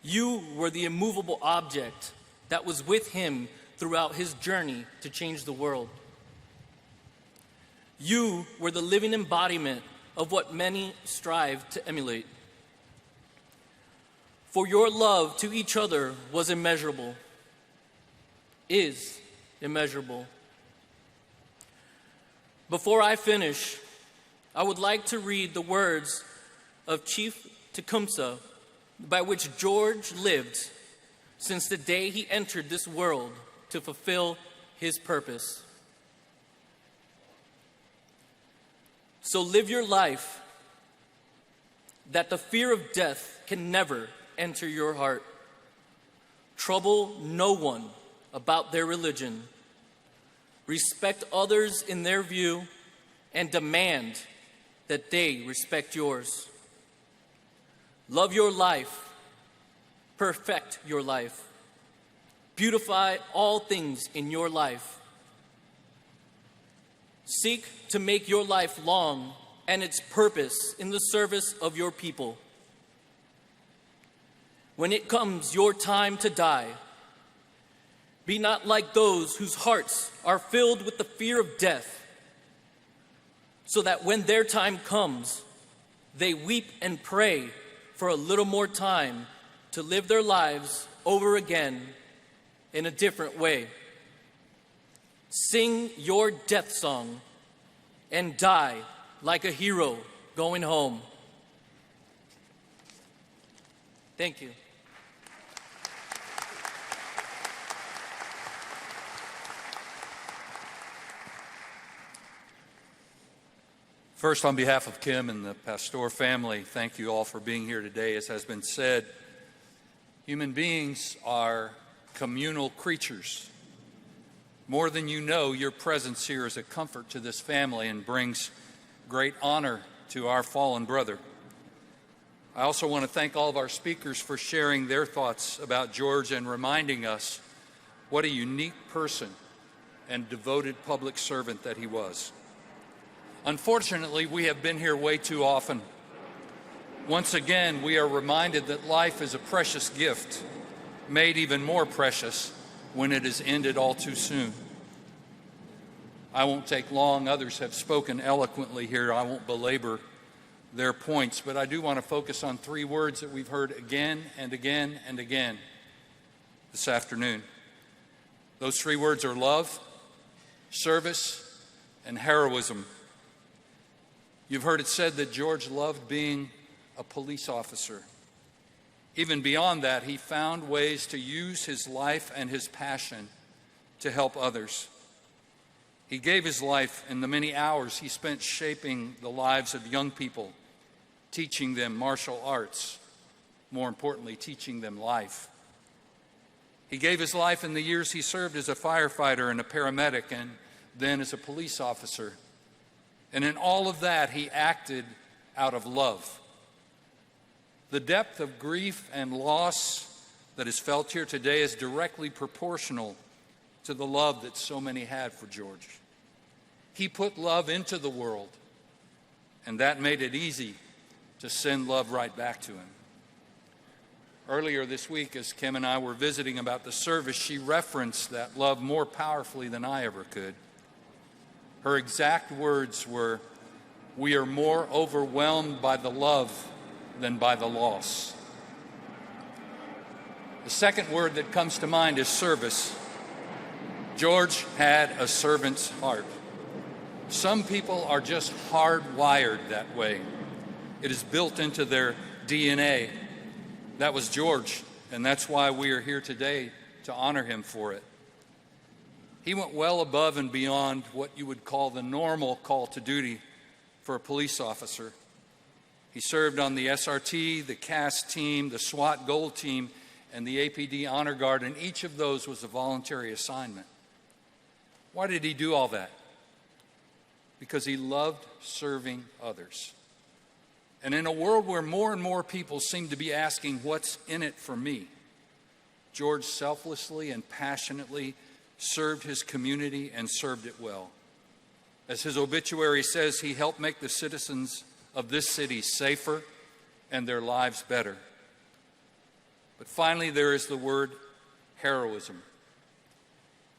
You were the immovable object that was with him throughout his journey to change the world. You were the living embodiment of what many strive to emulate. For your love to each other was immeasurable, is immeasurable. Before I finish, I would like to read the words of Chief Tecumseh by which George lived since the day he entered this world to fulfill his purpose. So live your life that the fear of death can never enter your heart. Trouble no one about their religion. Respect others in their view and demand that they respect yours. Love your life. Perfect your life. Beautify all things in your life. Seek to make your life long and its purpose in the service of your people. When it comes your time to die, be not like those whose hearts are filled with the fear of death, so that when their time comes, they weep and pray for a little more time to live their lives over again in a different way. Sing your death song and die like a hero going home. Thank you. First, on behalf of Kim and the Pastore family, thank you all for being here today. As has been said, human beings are communal creatures. More than you know, your presence here is a comfort to this family and brings great honor to our fallen brother. I also want to thank all of our speakers for sharing their thoughts about George and reminding us what a unique person and devoted public servant that he was. Unfortunately, we have been here way too often. Once again, we are reminded that life is a precious gift, made even more precious when it is ended all too soon. I won't take long. Others have spoken eloquently here. I won't belabor their points, but I do want to focus on three words that we've heard again and again and again this afternoon. Those three words are love, service, and heroism. You've heard it said that George loved being a police officer. Even beyond that, he found ways to use his life and his passion to help others. He gave his life in the many hours he spent shaping the lives of young people, teaching them martial arts, more importantly, teaching them life. He gave his life in the years he served as a firefighter and a paramedic and then as a police officer. And in all of that, he acted out of love. The depth of grief and loss that is felt here today is directly proportional to the love that so many had for George. He put love into the world, and that made it easy to send love right back to him. Earlier this week, as Kim and I were visiting about the service, she referenced that love more powerfully than I ever could. Her exact words were, "We are more overwhelmed by the love than by the loss." The second word that comes to mind is service. George had a servant's heart. Some people are just hardwired that way. It is built into their DNA. That was George, and that's why we are here today to honor him for it. He went well above and beyond what you would call the normal call to duty for a police officer. He served on the SRT, the CAS team, the SWAT Gold team, and the APD Honor Guard, and each of those was a voluntary assignment. Why did he do all that? Because he loved serving others. And in a world where more and more people seem to be asking, what's in it for me? George selflessly and passionately served his community and served it well. As his obituary says, he helped make the citizens of this city safer and their lives better. But finally, there is the word heroism.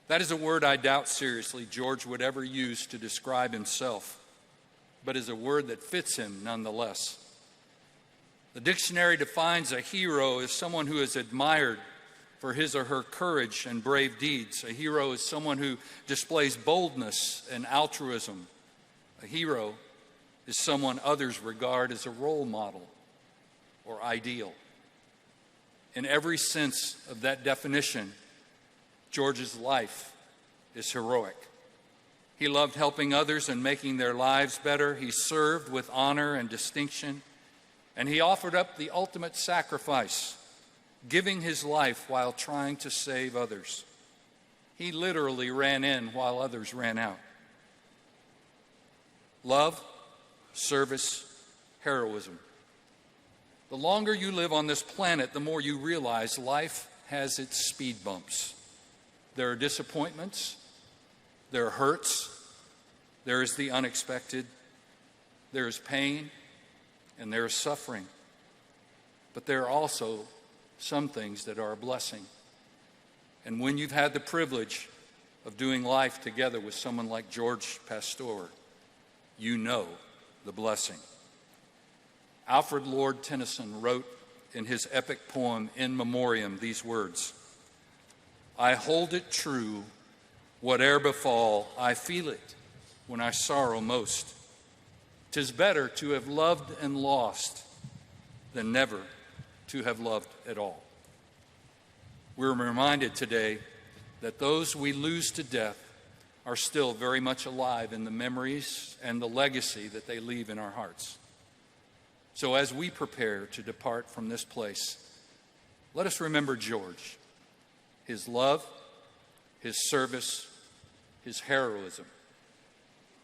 That is a word I doubt seriously George would ever use to describe himself, but is a word that fits him nonetheless. The dictionary defines a hero as someone who is admired for his or her courage and brave deeds. A hero is someone who displays boldness and altruism. A hero is someone others regard as a role model or ideal. In every sense of that definition, George's life is heroic. He loved helping others and making their lives better. He served with honor and distinction, and he offered up the ultimate sacrifice, giving his life while trying to save others. He literally ran in while others ran out. Love, service, heroism. The longer you live on this planet, the more you realize life has its speed bumps. There are disappointments, there are hurts, there is the unexpected, there is pain, and there is suffering. But there are also some things that are a blessing. And when you've had the privilege of doing life together with someone like Jorge Pastore, you know the blessing. Alfred Lord Tennyson wrote in his epic poem, In Memoriam, these words: I hold it true, whate'er befall, I feel it when I sorrow most. 'Tis better to have loved and lost than never to have loved at all. We're reminded today that those we lose to death are still very much alive in the memories and the legacy that they leave in our hearts. So as we prepare to depart from this place, let us remember George, his love, his service, his heroism,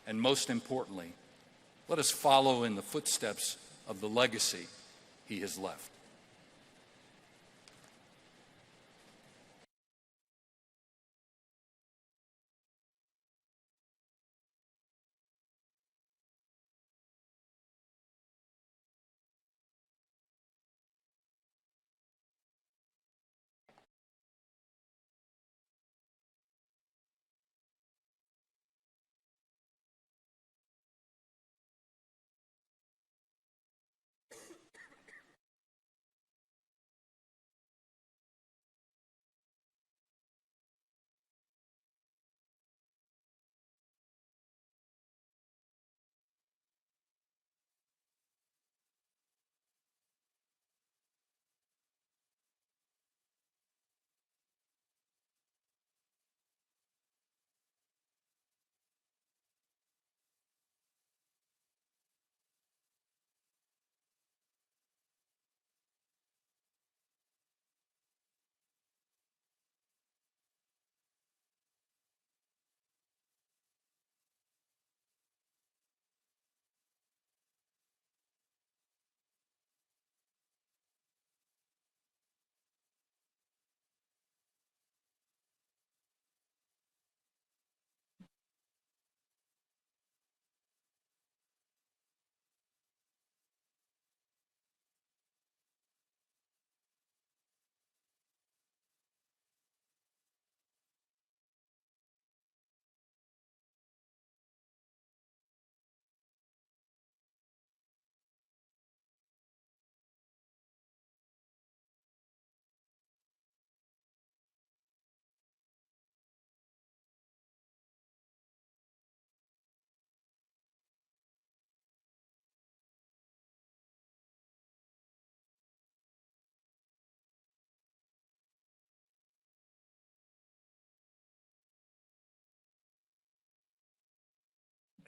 and most importantly, let us follow in the footsteps of the legacy he has left.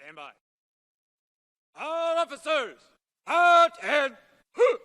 Stand by. All officers, out and hoot!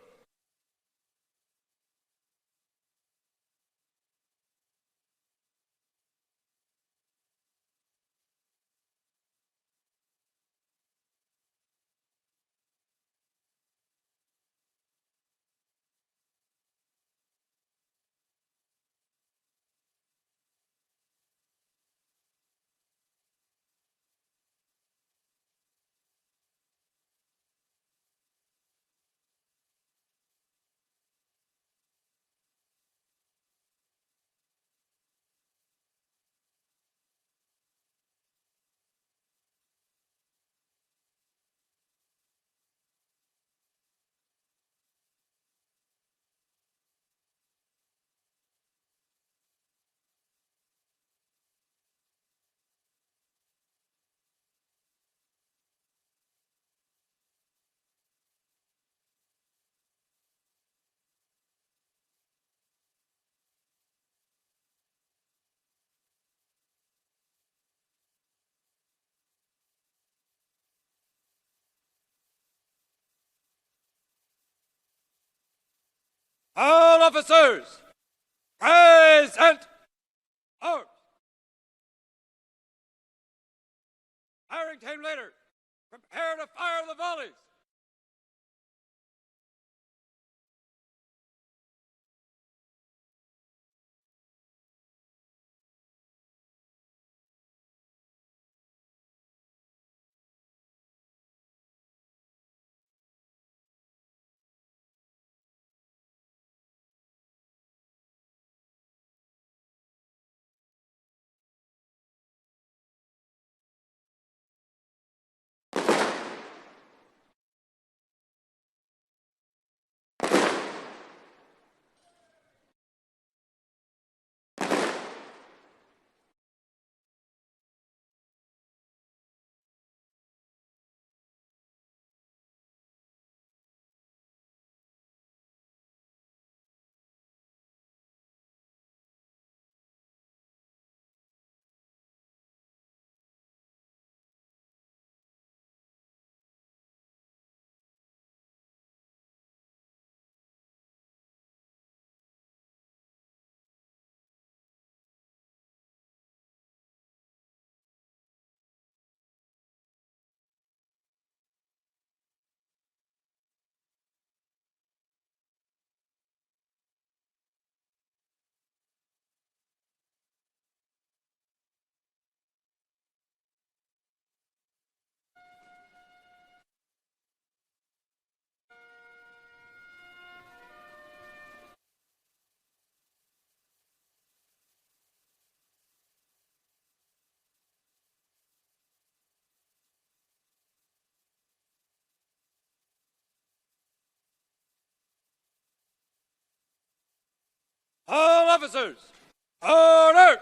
All officers, present. Arms. Firing team leader, prepare to fire the volleys. All officers, order!